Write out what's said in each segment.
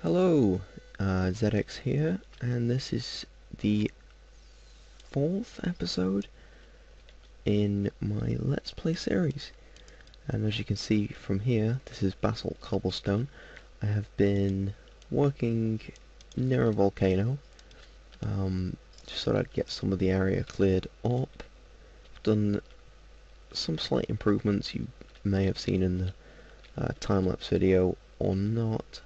Hello, ZX here, and this is the 4th episode in my Let's Play series. And as you can see from here, this is basalt cobblestone. I have been working near a volcano, just thought I'd get some of the area cleared up. I've done some slight improvements you may have seen in the time-lapse video or not.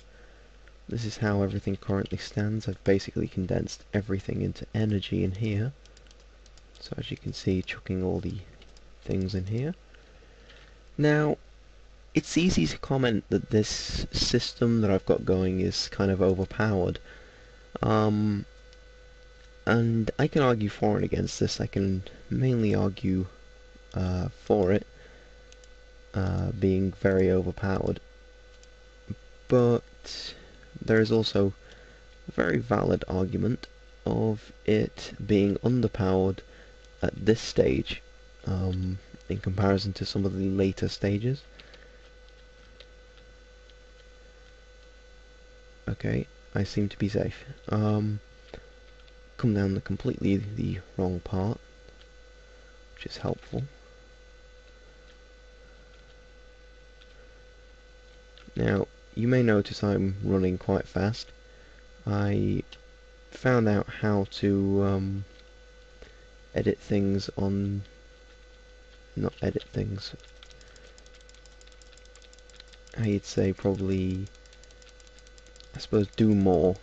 This is how everything currently stands. I've basically condensed everything into energy in here. So as you can see, chucking all the things in here. Now, it's easy to comment that this system that I've got going is kind of overpowered. And I can argue for and against this. I can mainly argue for it being very overpowered. But there is also a very valid argument of it being underpowered at this stage in comparison to some of the later stages. Okay, I seem to be safe. Come down completely the wrong part, which is helpful. Now, you may notice I'm running quite fast. I found out how to edit things on... not edit things. How you'd say probably... I suppose do more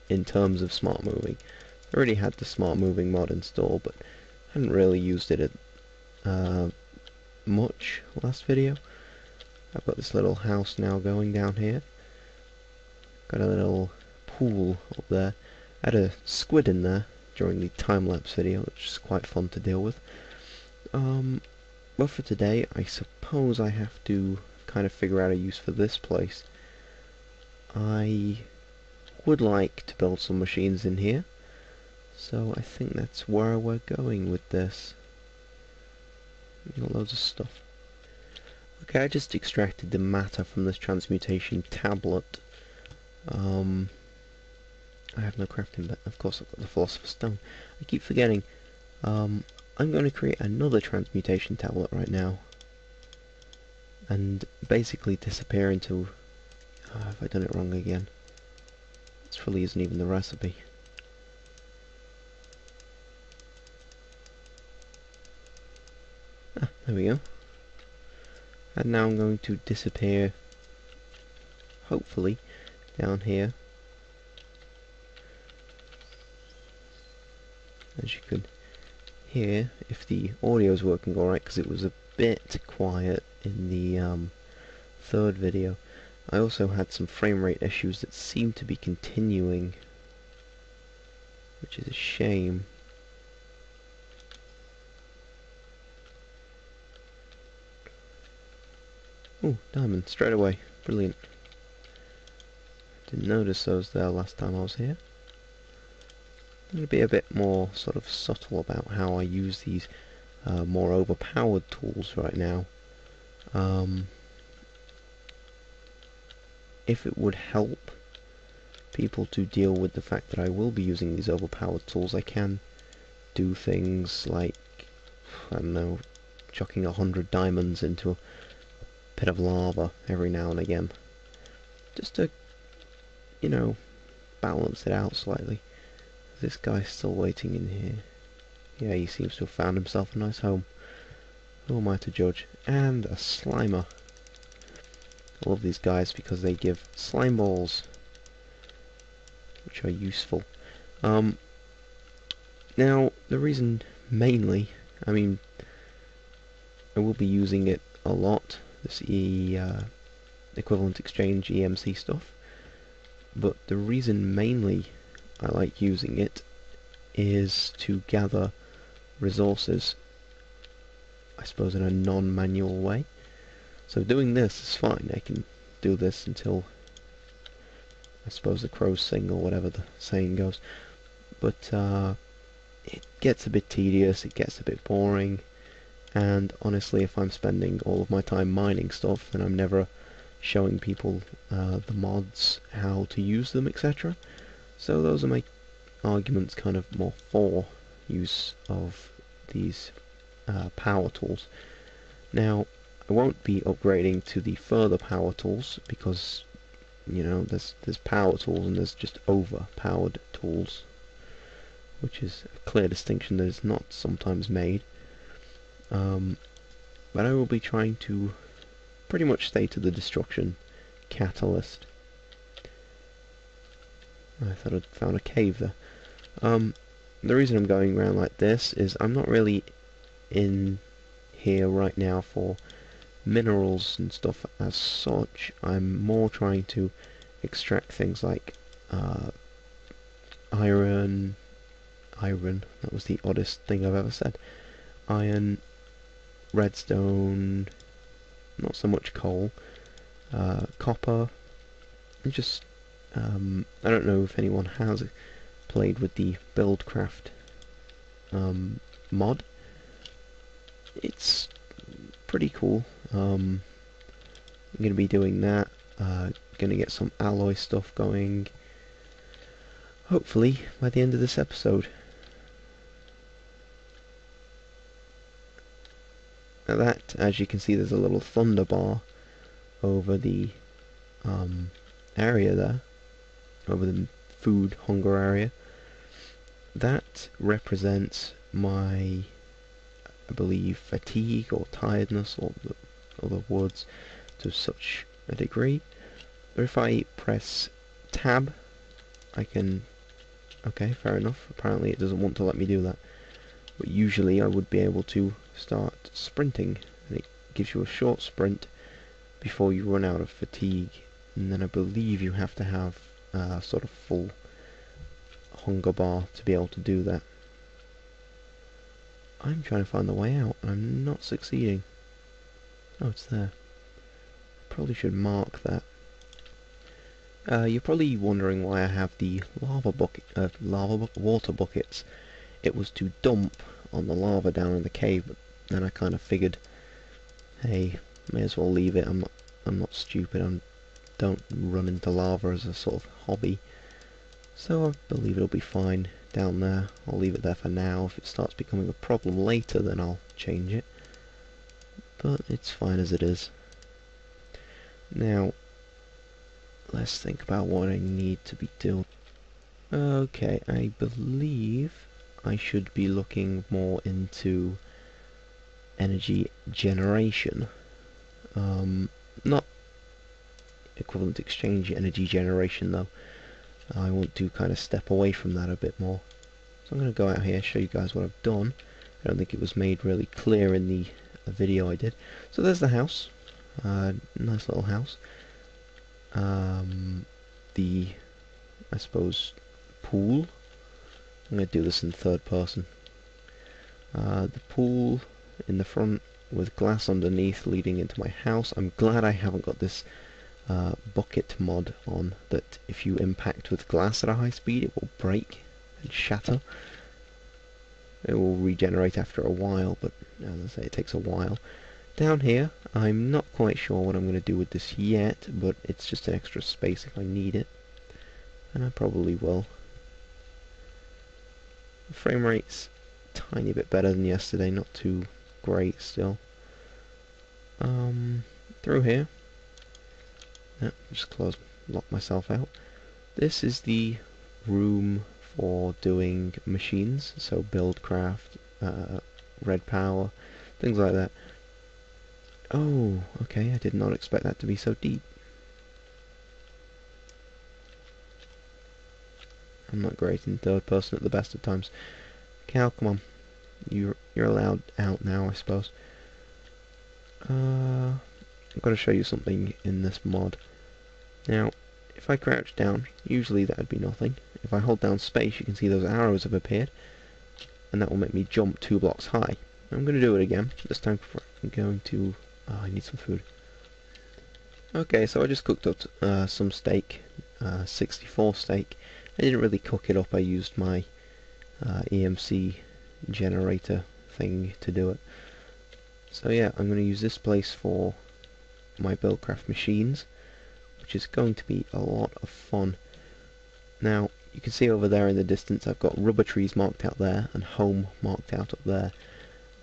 in terms of smart moving. I already had the smart moving mod installed, but hadn't really used it much last video. I've got this little house now going down here. Got a little pool up there. I had a squid in there during the time-lapse video, which is quite fun to deal with. But for today, I suppose I have to kind of figure out a use for this place. I would like to build some machines in here, so I think that's where we're going with this. Got loads of stuff. Okay, I just extracted the matter from this transmutation tablet. I have no crafting, but of course I've got the Philosopher's Stone. I keep forgetting. I'm going to create another transmutation tablet right now, and basically disappear into... have I done it wrong again? This really isn't even the recipe. Ah, there we go. And now I'm going to disappear, hopefully, down here. As you could hear, if the audio is working alright, because it was a bit quiet in the third video. I also had some frame rate issues that seem to be continuing, which is a shame. Oh, diamond, straight away. Brilliant. Didn't notice those there last time I was here. I'm going to be a bit more sort of subtle about how I use these more overpowered tools right now. If it would help people to deal with the fact that I will be using these overpowered tools, I can do things like, I don't know, chucking 100 diamonds into a pit of lava every now and again, just to, you know, balance it out slightly. This guy's still waiting in here. Yeah, he seems to have found himself a nice home. Who am I to judge? And a Slimer. I love these guys because they give slime balls, which are useful. Now, the reason mainly, I mean, I will be using it a lot, this equivalent exchange EMC stuff, but the reason mainly I like using it is to gather resources, I suppose in a non-manual way. So doing this is fine. I can do this until, I suppose, the crows sing or whatever the saying goes. But it gets a bit tedious, it gets a bit boring, and honestly, if I'm spending all of my time mining stuff, then I'm never showing people the mods, how to use them, etc. So those are my arguments kind of more for use of these power tools. Now, I won't be upgrading to the further power tools because, you know, there's power tools and there's just overpowered tools, which is a clear distinction that is not sometimes made. But I will be trying to pretty much stay to the destruction catalyst. I thought I'd found a cave there. The reason I'm going around like this is I'm not really in here right now for minerals and stuff as such. I'm more trying to extract things like iron, that was the oddest thing I've ever said, iron, redstone, not so much coal, copper, and just, I don't know if anyone has played with the Buildcraft mod. It's pretty cool. I'm going to be doing that, going to get some alloy stuff going, hopefully by the end of this episode. Now that, as you can see, there's a little thunder bar over the area there, over the food hunger area. That represents my, I believe, fatigue or tiredness or the words to such a degree. But if I press tab, I can, okay, fair enough, apparently it doesn't want to let me do that. But usually I would be able to start sprinting, and it gives you a short sprint before you run out of fatigue, and then I believe you have to have a sort of full hunger bar to be able to do that. I'm trying to find the way out, and I'm not succeeding. Oh, it's there. Probably should mark that. You're probably wondering why I have the water buckets. It was to dump on the lava down in the cave, but then I kind of figured, hey, may as well leave it. I'm not stupid. I don't run into lava as a sort of hobby. So I believe it'll be fine down there. I'll leave it there for now. If it starts becoming a problem later, then I'll change it. But it's fine as it is. Now, let's think about what I need to be doing. Okay, I believe I should be looking more into energy generation. Not equivalent exchange energy generation though. I want to kind of step away from that a bit more. So I'm going to go out here, show you guys what I've done. I don't think it was made really clear in the video I did. So there's the house. Nice little house. The, I suppose, pool. I'm going to do this in third person. The pool in the front with glass underneath leading into my house. I'm glad I haven't got this bucket mod on, that if you impact with glass at a high speed it will break and shatter. It will regenerate after a while, but as I say, it takes a while. Down here, I'm not quite sure what I'm going to do with this yet, but it's just an extra space if I need it, and I probably will. The frame rate's a tiny bit better than yesterday, not too great still. Through here, just lock myself out. This is the room for doing machines, so Buildcraft, red power, things like that. Oh, okay, I did not expect that to be so deep. I'm not great in third person at the best of times. Cal, come on. You're allowed out now, I suppose. I've got to show you something in this mod. Now, if I crouch down, usually that would be nothing. If I hold down space, you can see those arrows have appeared, and that will make me jump 2 blocks high. I'm going to do it again. This time I'm going to... I need some food. Okay, so I just cooked up some steak, 64 steak. I didn't really cook it up, I used my EMC generator thing to do it. So yeah, I'm going to use this place for my Buildcraft machines, which is going to be a lot of fun. Now, you can see over there in the distance I've got rubber trees marked out there and home marked out up there.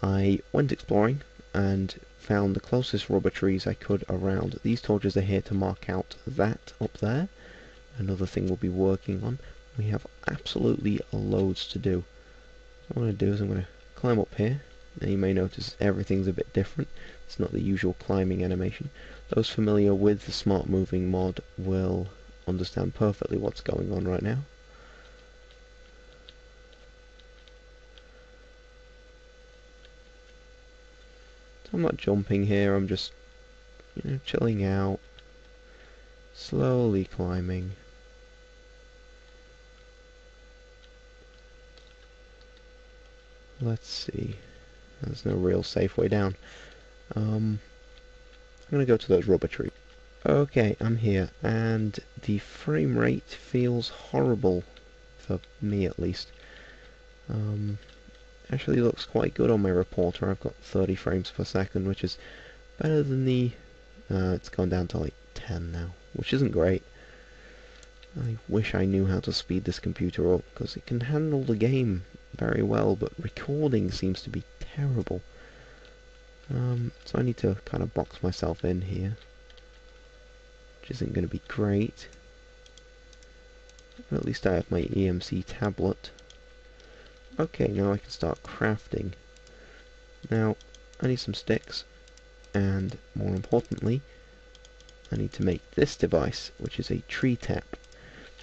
I went exploring and found the closest rubber trees I could around. These torches are here to mark out that up there. Another thing we'll be working on. We have absolutely loads to do. What I'm going to do is I'm going to climb up here. Now you may notice everything's a bit different. It's not the usual climbing animation. Those familiar with the Smart Moving mod will understand perfectly what's going on right now. So I'm not jumping here, I'm just chilling out, slowly climbing. Let's see. There's no real safe way down. I'm going to go to those rubber trees. Okay, I'm here, and the frame rate feels horrible, for me at least. Actually looks quite good on my reporter. I've got 30 frames per second, which is better than the... it's gone down to like 10 now, which isn't great. I wish I knew how to speed this computer up, because it can handle the game very well, but recording seems to be terrible. So I need to kind of box myself in here, which isn't going to be great. But at least I have my EMC tablet. Okay, now I can start crafting. Now, I need some sticks, and more importantly, I need to make this device, which is a tree tap.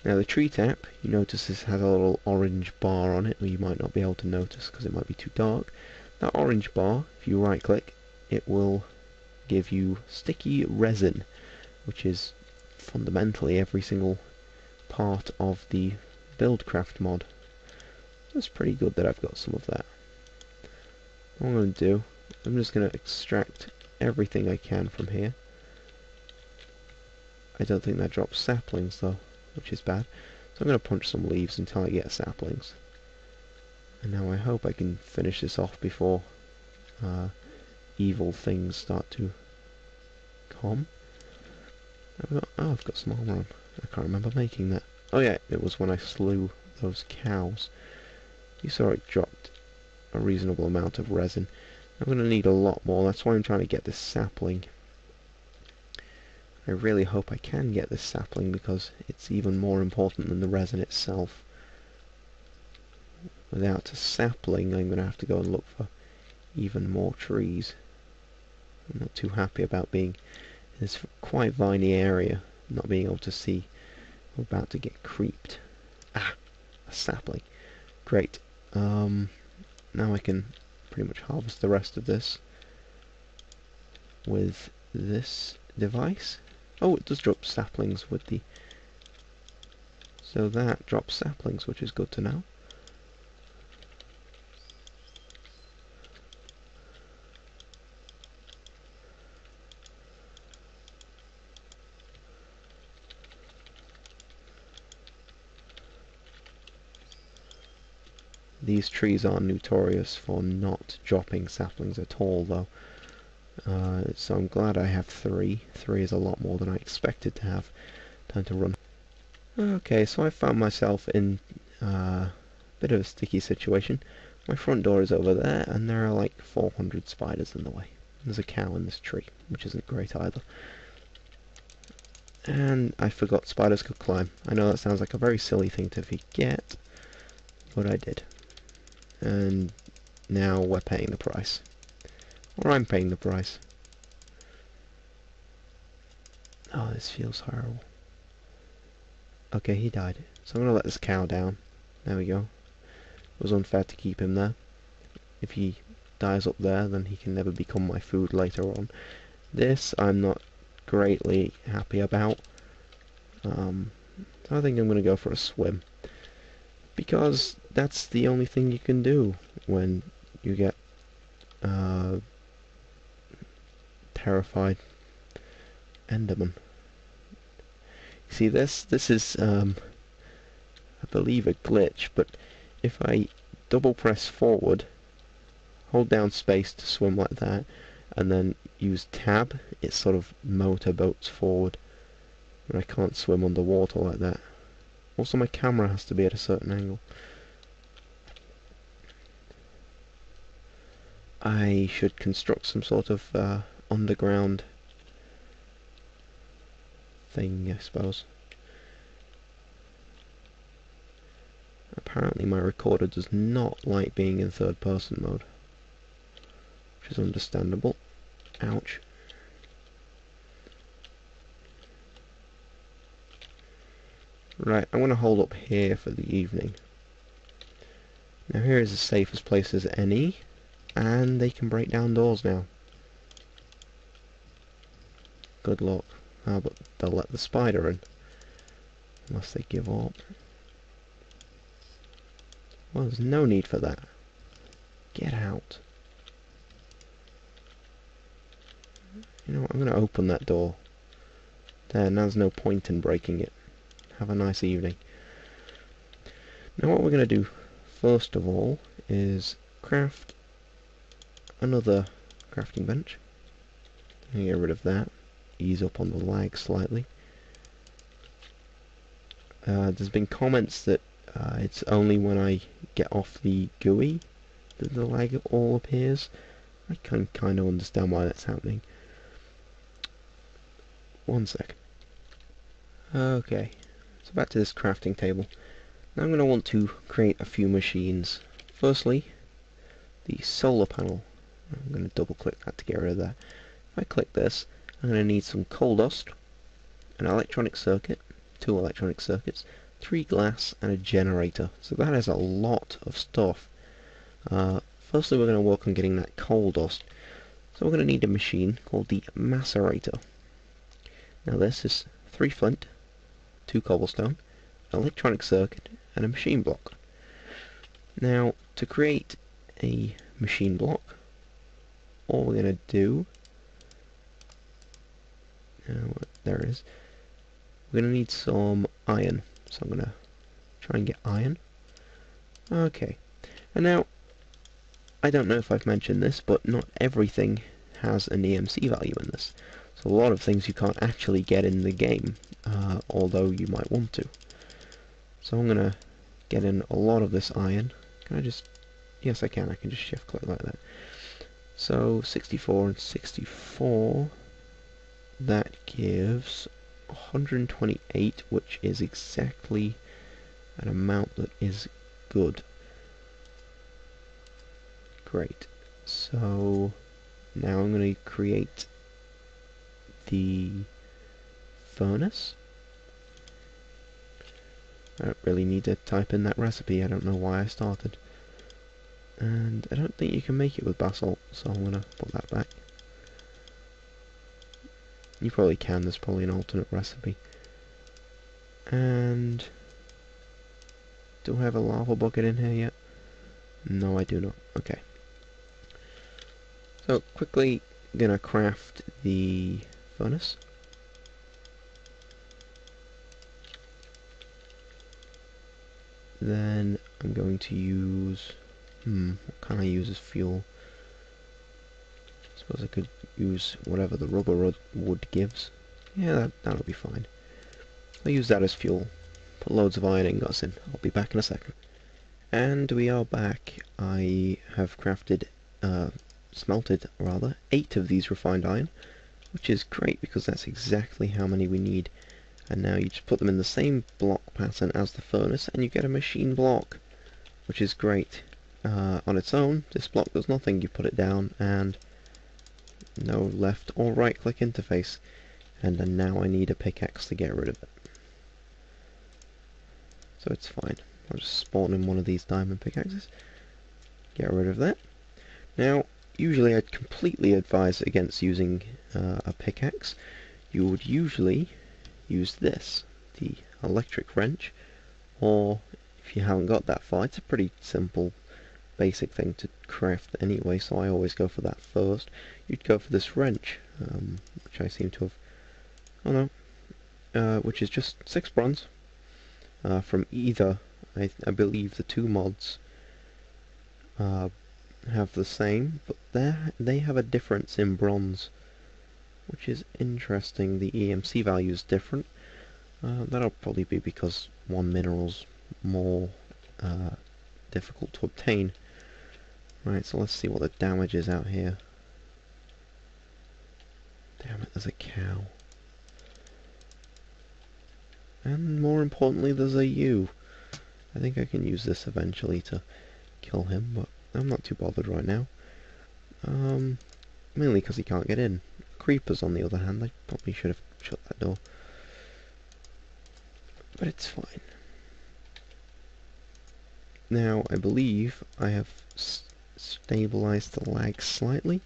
Now the tree tap, you notice this has a little orange bar on it, or you might not be able to notice because it might be too dark. That orange bar, if you right click, it will give you sticky resin, which is fundamentally every single part of the Buildcraft mod. It's pretty good that I've got some of that. What I'm going to do, I'm just going to extract everything I can from here. I don't think that drops saplings though, which is bad. So I'm going to punch some leaves until I get saplings. And now I hope I can finish this off before evil things start to come. I've got some armor on. I can't remember making that. Oh yeah, it was when I slew those cows. You saw it dropped a reasonable amount of resin. I'm going to need a lot more. That's why I'm trying to get this sapling. I really hope I can get this sapling because it's even more important than the resin itself. Without a sapling, I'm going to have to go and look for even more trees. I'm not too happy about being in this quite viney area, not being able to see. I'm about to get creeped. Ah, a sapling. Great. Now I can pretty much harvest the rest of this with this device. Oh, it does drop saplings with the... So that drops saplings, which is good to know. These trees are notorious for not dropping saplings at all, though. So I'm glad I have 3. 3 is a lot more than I expected to have. Time to run. Okay, so I found myself in a bit of a sticky situation. My front door is over there, and there are like 400 spiders in the way. There's a cow in this tree, which isn't great either. And I forgot spiders could climb. I know that sounds like a very silly thing to forget, but I did. And now we're paying the price. Or I'm paying the price. Oh, this feels horrible. Okay, he died. So I'm going to let this cow down. There we go. It was unfair to keep him there. If he dies up there, then he can never become my food later on. This I'm not greatly happy about. I think I'm going to go for a swim. Because that's the only thing you can do when you get terrified Enderman. You see, this is I believe a glitch, but if I double press forward, hold down space to swim like that, and then use tab, it sort of motorboats forward, and I can't swim underwater like that. Also, my camera has to be at a certain angle. I should construct some sort of underground thing, I suppose. Apparently my recorder does not like being in third person mode, which is understandable. Ouch. Right, I'm going to hold up here for the evening. Now here is as safe as place as any, and they can break down doors now. Good luck. But they'll let the spider in, unless they give up. Well, there's no need for that. Get out. You know what, I'm going to open that door. There, now there's no point in breaking it. Have a nice evening. Now what we're going to do, first of all, is craft another crafting bench. Get rid of that. Ease up on the lag slightly. There's been comments that it's only when I get off the GUI that the lag all appears. I can kind of understand why that's happening. One sec. Okay, so back to this crafting table. Now I'm going to want to create a few machines. Firstly, the solar panel. I'm going to double click that to get rid of that. If I click this, I'm going to need some coal dust, an electronic circuit, 2 electronic circuits, 3 glass, and a generator. So that is a lot of stuff. Firstly, we're going to work on getting that coal dust. So we're going to need a machine called the macerator. Now this is 3 flint, 2 cobblestone, an electronic circuit, and a machine block. Now, to create a machine block, all we're going to do, there it is, we're going to need some iron. So I'm going to try and get iron. Okay, and now, I don't know if I've mentioned this, but not everything has an EMC value in this. So a lot of things you can't actually get in the game, although you might want to. So I'm going to get in a lot of this iron. Can I just... Yes, I can. I can just shift click like that. So 64 and 64, that gives 128, which is exactly an amount that is good. Great. So now I'm going to create the furnace. I don't really need to type in that recipe, I don't know why I started. And I don't think you can make it with basalt, so I'm going to put that back. You probably can, there's probably an alternate recipe. And... do I have a lava bucket in here yet? No, I do not. Okay. So, quickly gonna craft the furnace. Then I'm going to use... what can I use as fuel? I suppose I could use whatever the rubber wood gives. Yeah, that'll be fine. I'll use that as fuel. Put loads of iron ingots in. I'll be back in a second. And we are back. I have smelted 8 of these refined iron, which is great because that's exactly how many we need. And now you just put them in the same block pattern as the furnace and you get a machine block, which is great. On its own, this block does nothing. You put it down and no left or right click interface. And then now I need a pickaxe to get rid of it. So it's fine. I'll just spawn in one of these diamond pickaxes. Get rid of that. Now, usually I'd completely advise against using a pickaxe. You would usually use this, the electric wrench, or if you haven't got that far, it's a pretty simple basic thing to craft anyway, so I always go for that first. You'd go for this wrench, which I seem to have, which is just 6 bronze, from either, I believe the 2 mods, have the same, but they have a difference in bronze, which is interesting. The EMC value is different. That'll probably be because one mineral's more difficult to obtain. Right, so let's see what the damage is out here. Damn it, there's a cow. And more importantly, there's a U. I think I can use this eventually to kill him, but I'm not too bothered right now. Mainly because he can't get in. Creepers, on the other hand, I probably should have shut that door. But it's fine. Now, I believe I have stabilized the lag slightly.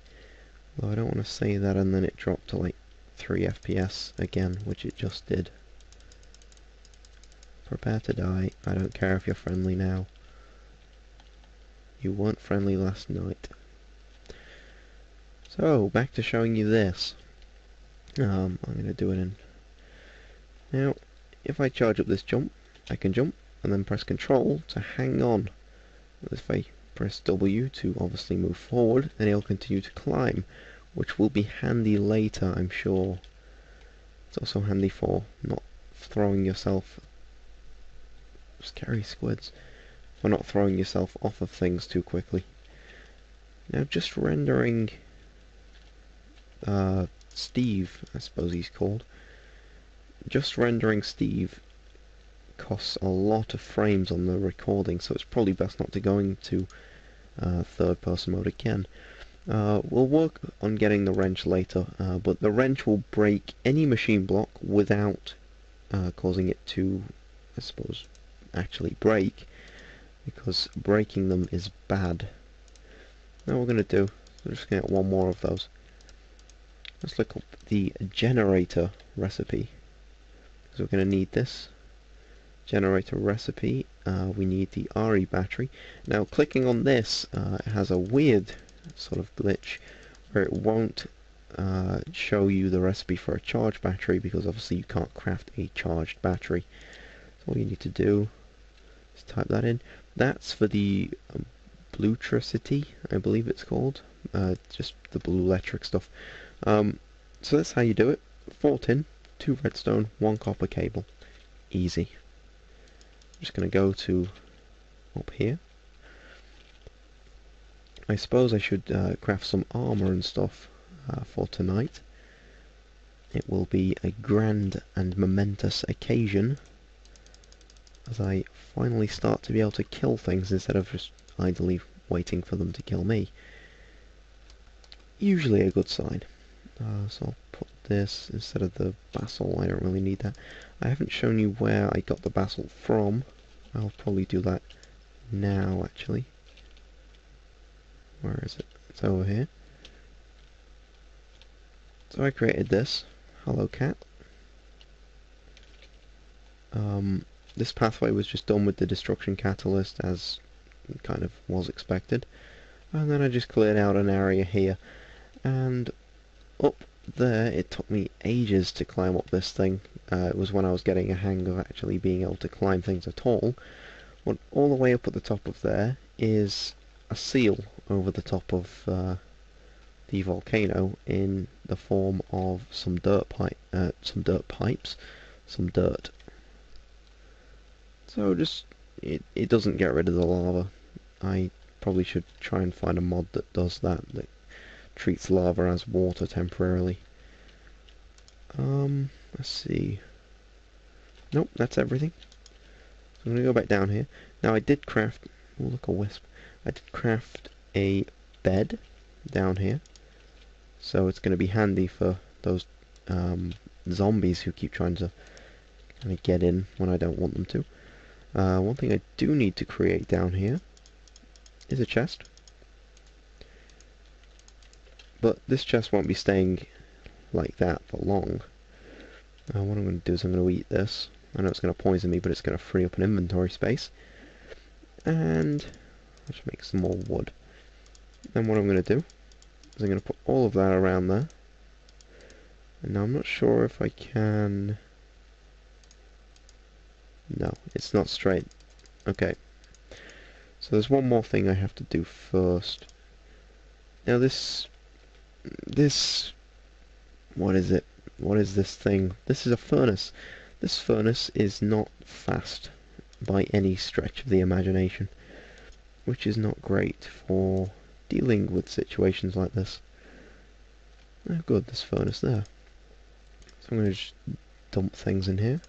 Though I don't want to say that and then it dropped to like 3 FPS again, which it just did. Prepare to die. I don't care if you're friendly now. You weren't friendly last night. So, back to showing you this. I'm going to do it in... Now, if I charge up this jump, I can jump, and then press Control to hang on. If I press W to obviously move forward, then it'll continue to climb, which will be handy later, I'm sure. It's also handy for not throwing yourself... Scary squids. For not throwing yourself off of things too quickly. Now, just rendering... Steve, I suppose he's called. Just rendering Steve costs a lot of frames on the recording, so it's probably best not to go into third person mode again. We'll work on getting the wrench later, but the wrench will break any machine block without causing it to, I suppose, actually break, because breaking them is bad. Now what we're going to do, we're just going to get one more of those. Let's look up the generator recipe, because we're going to need this. Generator recipe, we need the RE battery. Now clicking on this, it has a weird sort of glitch where it won't show you the recipe for a charged battery, because obviously you can't craft a charged battery. So all you need to do is type that in. That's for the Bluetricity, I believe it's called, just the blue electric stuff. So that's how you do it. 4 tin, 2 redstone, 1 copper cable. Easy. I'm just going to go to up here. I suppose I should craft some armor and stuff for tonight. It will be a grand and momentous occasion as I finally start to be able to kill things instead of just idly waiting for them to kill me. Usually a good sign. So I'll put this instead of the basalt. I don't really need that. I haven't shown you where I got the basalt from. I'll probably do that now, actually. Where is it? It's over here. So I created this. Hello cat. This pathway was just done with the destruction catalyst, as kind of was expected. And then I just cleared out an area here. And up there, it took me ages to climb up this thing. It was when I was getting a hang of actually being able to climb things at all. But all the way up at the top of there is a seal over the top of the volcano in the form of some dirt pipes, some dirt. So just it doesn't get rid of the lava. I probably should try and find a mod that does that treats lava as water temporarily. Let's see. Nope, that's everything. So I'm going to go back down here. Now I did craft... Oh, look, a wisp. I did craft a bed down here. So it's going to be handy for those zombies who keep trying to kind of get in when I don't want them to. One thing I do need to create down here is a chest. But this chest won't be staying like that for long. What I'm going to do is I'm going to eat this. I know it's going to poison me, but it's going to free up an inventory space. And let's make some more wood. Then what I'm going to do is I'm going to put all of that around there. And now I'm not sure if I can... No, it's not straight. Okay. So there's one more thing I have to do first. Now this, what is it? What is this thing? This is a furnace. This furnace is not fast by any stretch of the imagination, which is not great for dealing with situations like this. Oh good, this furnace there. So I'm going to just dump things in here.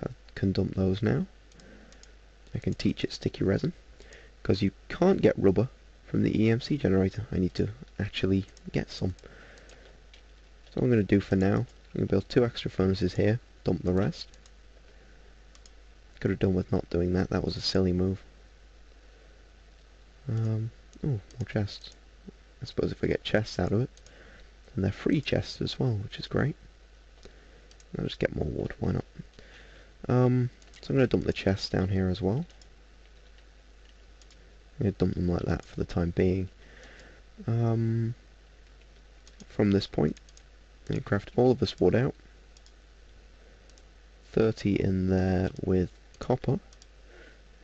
I can dump those now. I can teach it sticky resin, because you can't get rubber from the EMC generator. I need to actually get some. So what I'm going to do for now, I'm going to build 2 extra furnaces here, dump the rest. Could have done with not doing that, that was a silly move. Oh, more chests. I suppose if I get chests out of it, and they're free chests as well, which is great. I'll just get more wood, why not? So I'm going to dump the chests down here as well. I'm going to dump them like that for the time being. From this point, I'm going to craft all of this wood out. 30 in there with copper,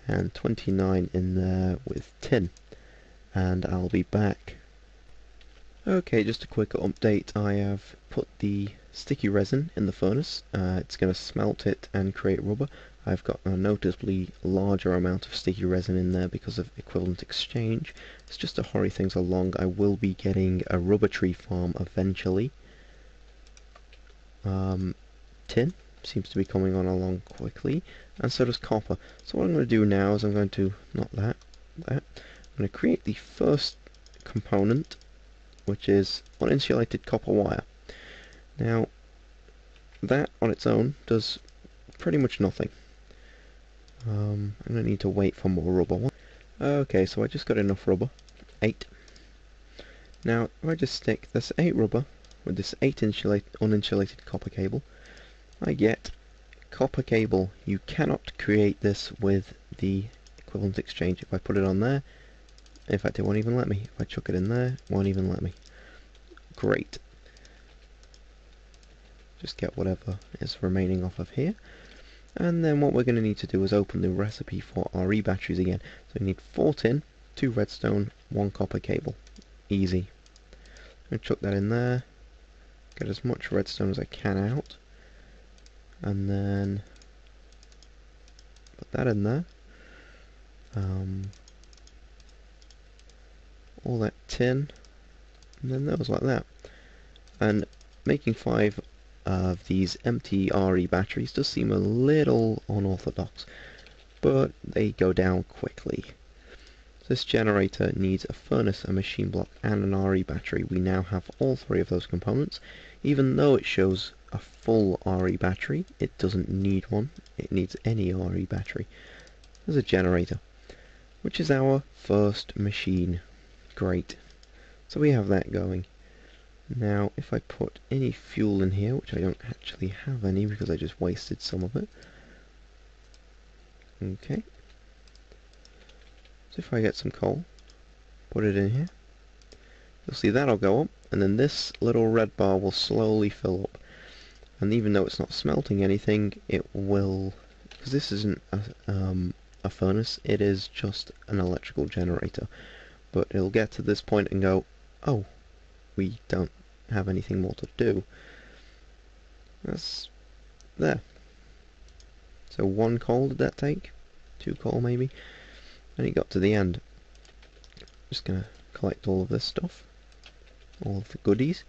and 29 in there with tin. And I'll be back. Okay, just a quick update. I have put the sticky resin in the furnace. It's going to smelt it and create rubber. I've got a noticeably larger amount of sticky resin in there because of equivalent exchange. It's just to hurry things along. I will be getting a rubber tree farm eventually. Tin seems to be coming on along quickly, and so does copper. So what I'm going to do now is I'm going to, not that, I'm going to create the first component, which is uninsulated copper wire. Now, that on its own does pretty much nothing. I'm going to need to wait for more rubber. Okay, so I just got enough rubber, 8. Now, if I just stick this 8 rubber with this 8 uninsulated copper cable, I get copper cable. You cannot create this with the equivalent exchange. If I put it on there, in fact it won't even let me. If I chuck it in there, it won't even let me. Great. Just get whatever is remaining off of here. And then what we're going to need to do is open the recipe for RE batteries again. So we need 4 tin, 2 redstone, 1 copper cable. Easy. I'm going to chuck that in there. Get as much redstone as I can out. And then put that in there. All that tin, and then those like that. And making 5 of these empty RE batteries does seem a little unorthodox, but they go down quickly. This generator needs a furnace, a machine block, and an RE battery. We now have all 3 of those components. Even though it shows a full RE battery, it doesn't need one. It needs any RE battery. There's a generator, which is our first machine. Great. So we have that going. Now, if I put any fuel in here, which I don't actually have any because I just wasted some of it. Okay. So if I get some coal, put it in here, you'll see that'll go up, and then this little red bar will slowly fill up. And even though it's not smelting anything, it will, because this isn't a furnace, it is just an electrical generator. But it'll get to this point and go, oh, we don't have anything more to do. That's there. So 1 coal did that take? 2 coal maybe? And it got to the end. Just gonna collect all of this stuff, all of the goodies,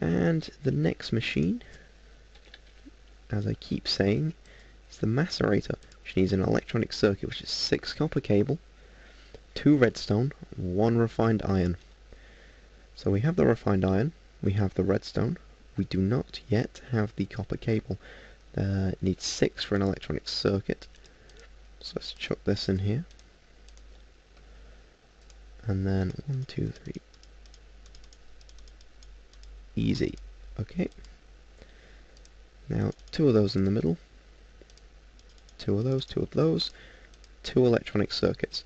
and the next machine, as I keep saying, is the macerator, which needs an electronic circuit, which is 6 copper cable, 2 redstone, 1 refined iron. So we have the refined iron, we have the redstone, we do not yet have the copper cable. It needs 6 for an electronic circuit. So let's chuck this in here. And then 1, 2, 3. Easy. Okay. Now 2 of those in the middle. 2 of those, 2 of those. 2 electronic circuits.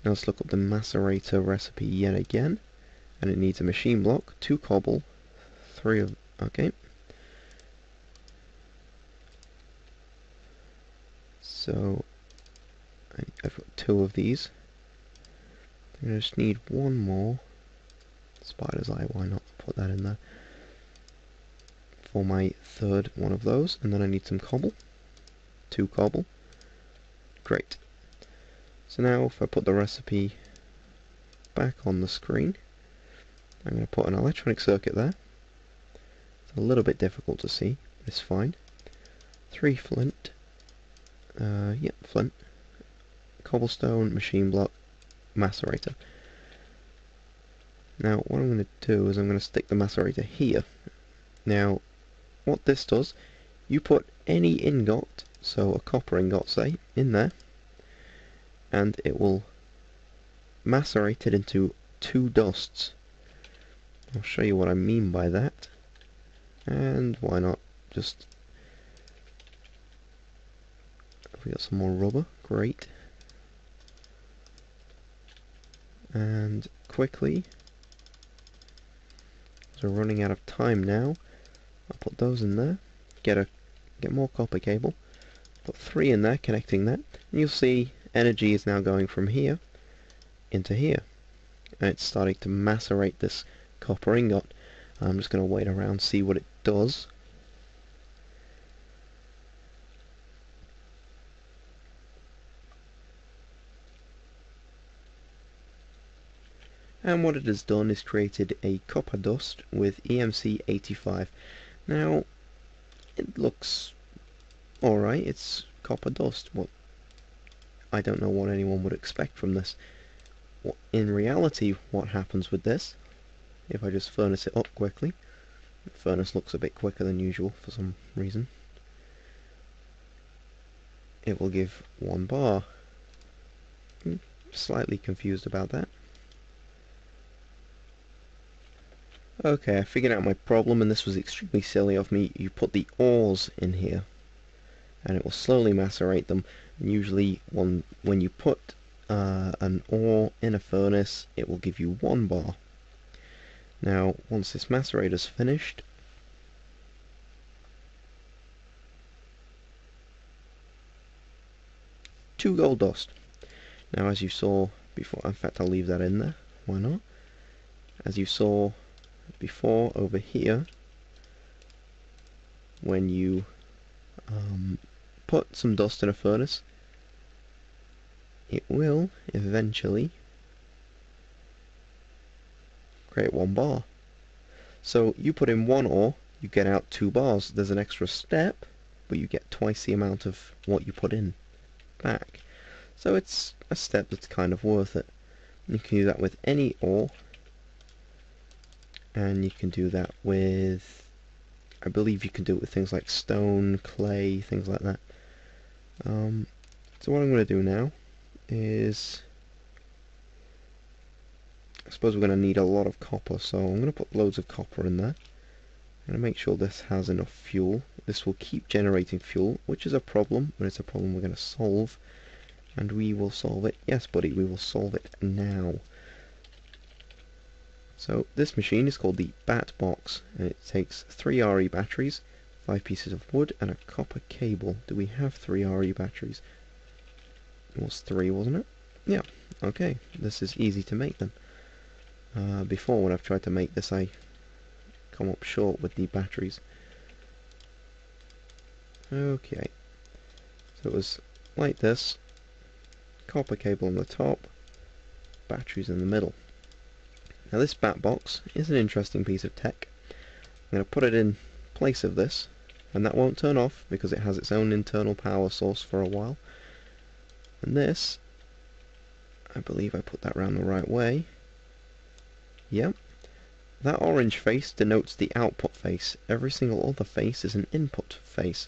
Now let's look up the macerator recipe yet again. And it needs a machine block, 2 cobble, 3 of... okay. So I've got 2 of these. I just need one more spider's eye, why not put that in there for my third one of those, and then I need some cobble, 2 cobble, great. So now if I put the recipe back on the screen, I'm going to put an electronic circuit there. It's a little bit difficult to see, but it's fine. 3 flint, yep, flint, cobblestone, machine block, macerator. Now what I'm going to do is I'm going to stick the macerator here. Now what this does, you put any ingot, so a copper ingot say, in there, and it will macerate it into 2 dusts. I'll show you what I mean by that, and why not just, we got some more rubber, great, and quickly, as we're running out of time now, I'll put those in there, get more copper cable, put 3 in there connecting that, and you'll see energy is now going from here into here, and it's starting to macerate this copper ingot. I'm just going to wait around, see what it does. And what it has done is created a copper dust with EMC85. Now, it looks alright, it's copper dust. I don't know what anyone would expect from this. In reality, what happens with this, if I just furnace it up quickly, the furnace looks a bit quicker than usual for some reason, it will give 1 bar. I'm slightly confused about that. Okay, I figured out my problem, and this was extremely silly of me. You put the ores in here, and it will slowly macerate them. And usually, when you put an ore in a furnace, it will give you 1 bar. Now, once this macerator's finished, two gold dust. Now, as you saw before, in fact, I'll leave that in there. Why not? As you saw before over here, when you put some dust in a furnace, it will eventually create 1 bar. So you put in 1 ore, you get out 2 bars. There's an extra step, but you get twice the amount of what you put in back. So it's a step that's kind of worth it. You can do that with any ore, and you can do that with, I believe you can do it with things like stone, clay, things like that. So what I'm going to do now is, I suppose we're going to need a lot of copper, so I'm going to put loads of copper in there. I'm going to make sure this has enough fuel. This will keep generating fuel, which is a problem, but it's a problem we're going to solve. And we will solve it. Yes, buddy, we will solve it now. So this machine is called the Bat Box, and it takes 3 RE batteries, 5 pieces of wood, and a copper cable. Do we have 3 RE batteries? It was 3, wasn't it? Yeah, okay. This is easy to make then. Before, when I've tried to make this, I come up short with the batteries. Okay. So it was like this. Copper cable on the top, batteries in the middle. Now this bat box is an interesting piece of tech. I'm going to put it in place of this, and that won't turn off because it has its own internal power source for a while. And this, I believe I put that round the right way. Yep. That orange face denotes the output face. Every single other face is an input face.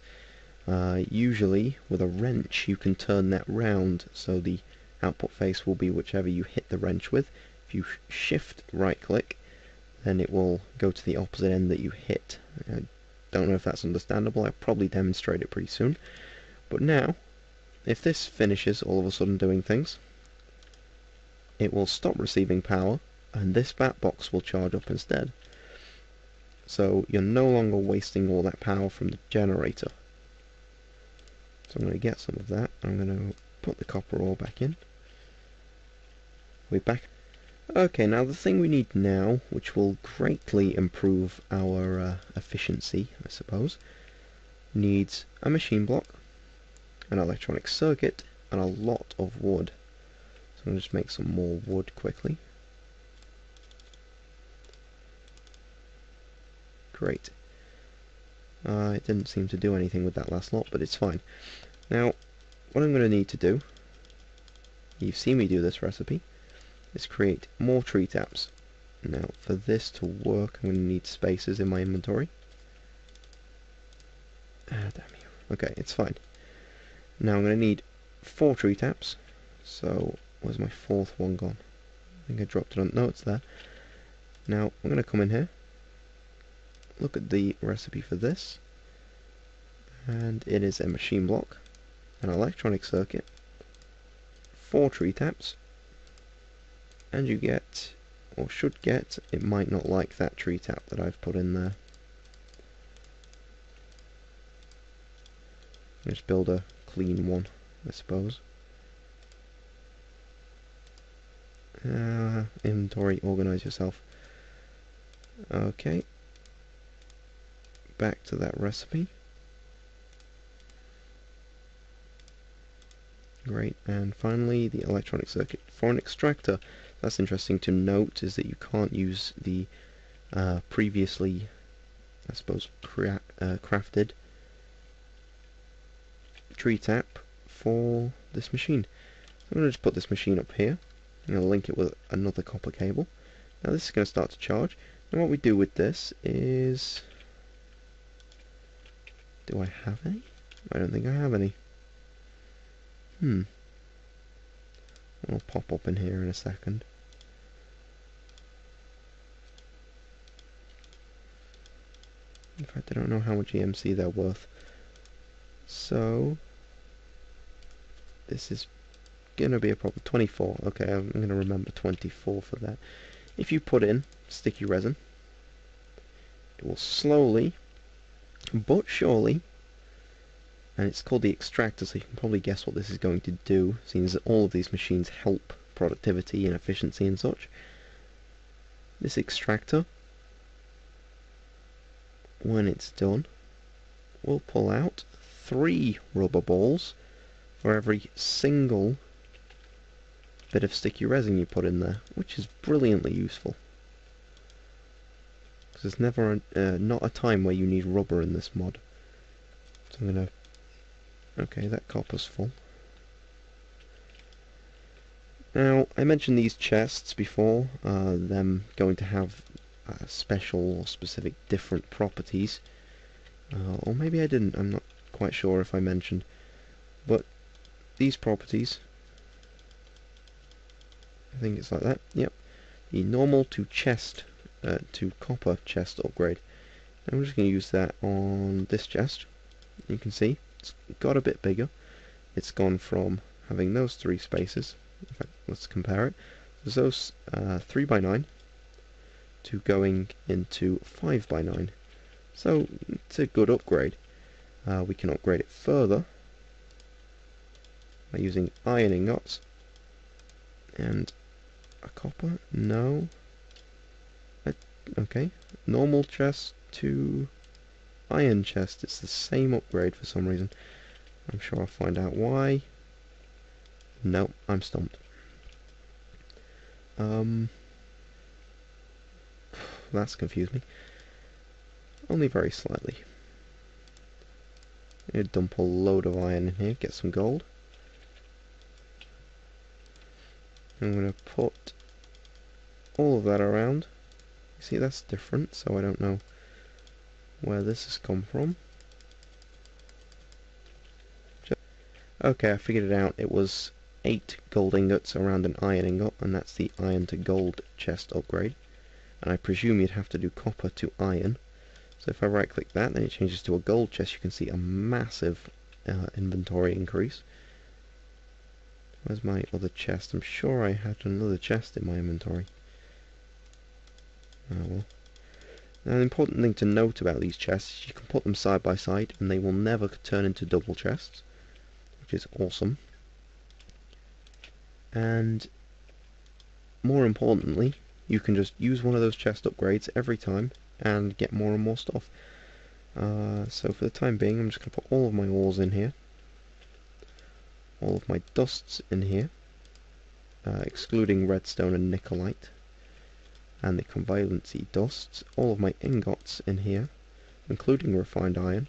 Usually with a wrench you can turn that round, so the output face will be whichever you hit the wrench with. If you shift right click, then it will go to the opposite end that you hit. I don't know if that's understandable. I'll probably demonstrate it pretty soon. But now, if this finishes all of a sudden doing things, it will stop receiving power, and this bat box will charge up instead. So you're no longer wasting all that power from the generator. So I'm going to get some of that. I'm going to put the copper ore back in. We're back. Okay, now the thing we need now, which will greatly improve our efficiency, I suppose, needs a machine block, an electronic circuit, and a lot of wood. So I'm going to just make some more wood quickly. Great. It didn't seem to do anything with that last lot, but it's fine. Now, what I'm going to need to do, you've seen me do this recipe, is create more tree taps. Now, for this to work, I'm going to need spaces in my inventory. Ah, damn you. Okay, it's fine. Now I'm going to need 4 tree taps. So, where's my 4th one gone? I think I dropped it on. No, it's there. Now, I'm going to come in here, look at the recipe for this, and it is a machine block, an electronic circuit, 4 tree taps, and you get, or should get, it might not like that tree tap that I've put in there. Just build a clean one, I suppose. Inventory, organize yourself. Okay. Back to that recipe. Great, and finally the electronic circuit. For an extractor, that's interesting to note, is that you can't use the previously, I suppose, crafted tree tap for this machine. So I'm going to just put this machine up here. I'm going to link it with another copper cable. Now this is going to start to charge. And what we do with this is... do I have any? I don't think I have any. I'll pop up in here in a second. In fact, I don't know how much EMC they're worth. So, this is gonna be a problem. 24. Okay, I'm gonna remember 24 for that. If you put in sticky resin, it will slowly but surely, and it's called the extractor, so you can probably guess what this is going to do, seeing that all of these machines help productivity and efficiency and such. This extractor, when it's done, will pull out 3 rubber balls for every single bit of sticky resin you put in there, which is brilliantly useful. Because there's never not a time where you need rubber in this mod. So I'm gonna... okay, that copper's full. Now, I mentioned these chests before, them going to have special or specific different properties. Or maybe I didn't, I'm not quite sure if I mentioned. But these properties, I think it's like that, yep. The normal to chest, to copper chest upgrade. I'm just going to use that on this chest. You can see it's got a bit bigger. It's gone from having those 3 spaces. In fact, let's compare it. There's those 3x9 to going into 5x9. So it's a good upgrade. We can upgrade it further by using iron ingots and a copper. No. Okay. Normal chest to iron chest. It's the same upgrade for some reason. I'm sure I'll find out why. Nope, I'm stumped. That's confused me. Only very slightly. I'm going to dump a load of iron in here, get some gold. I'm going to put all of that around. You see, that's different, so I don't know where this has come from. Okay, I figured it out. It was 8 gold ingots around an iron ingot, and that's the iron to gold chest upgrade. And I presume you'd have to do copper to iron. So if I right click that, then it changes to a gold chest. You can see a massive inventory increase. Where's my other chest? I'm sure I had another chest in my inventory. Oh well. Now, an important thing to note about these chests is you can put them side by side and they will never turn into double chests, which is awesome. And more importantly, you can just use one of those chest upgrades every time and get more and more stuff. So for the time being, I'm just going to put all of my ores in here, all of my dusts in here, excluding redstone and nickelite, and the convalency dusts, all of my ingots in here, including refined iron,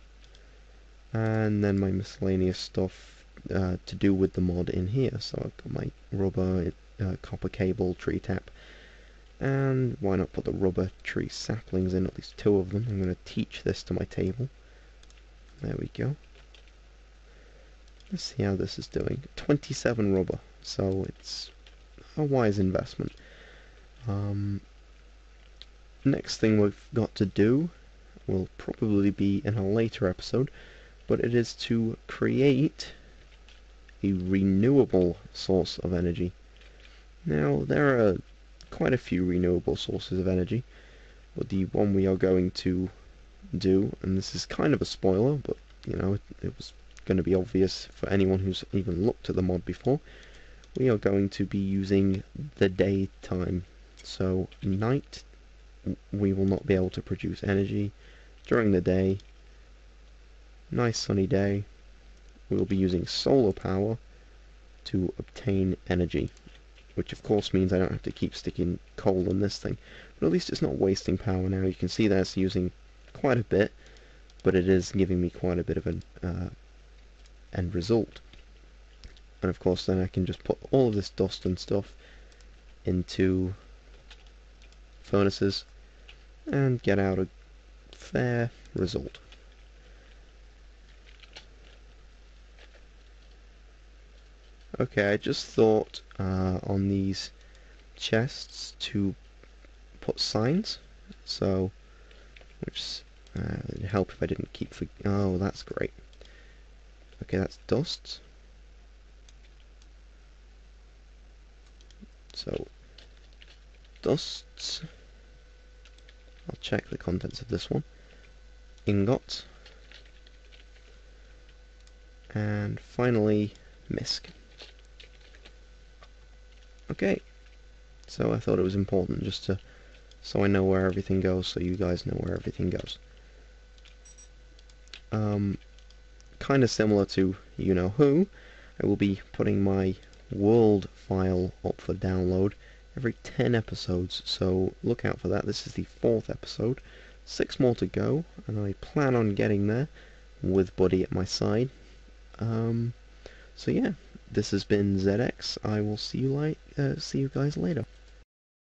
and then my miscellaneous stuff to do with the mod in here. So I've got my rubber, copper cable, tree tap, and why not put the rubber tree saplings in, at least 2 of them. I'm going to teach this to my table. There we go. Let's see how this is doing. 27 rubber, so it's a wise investment. Next thing we've got to do will probably be in a later episode, but it is to create a renewable source of energy. Now, there are quite a few renewable sources of energy, but the one we are going to do, and this is kind of a spoiler, but you know, it was going to be obvious for anyone who's even looked at the mod before, we are going to be using the daytime. So night, we will not be able to produce energy. During the day, nice sunny day, we will be using solar power to obtain energy, which of course means I don't have to keep sticking coal in this thing, but at least it's not wasting power now. You can see that it's using quite a bit, but it is giving me quite a bit of an end result. And of course then I can just put all of this dust and stuff into furnaces and get out a fair result. Okay, I just thought on these chests to put signs, so which it'd help if I didn't keep oh, that's great. Okay, that's dust. So dusts, I'll check the contents of this one. Ingot, and finally misc. Okay, so I thought it was important just to, so I know where everything goes, so you guys know where everything goes. Kind of similar to You Know Who, I will be putting my world file up for download every 10 episodes, so look out for that. This is the 4th episode, 6 more to go, and I plan on getting there with Buddy at my side. So yeah, this has been ZX. I will see you guys later.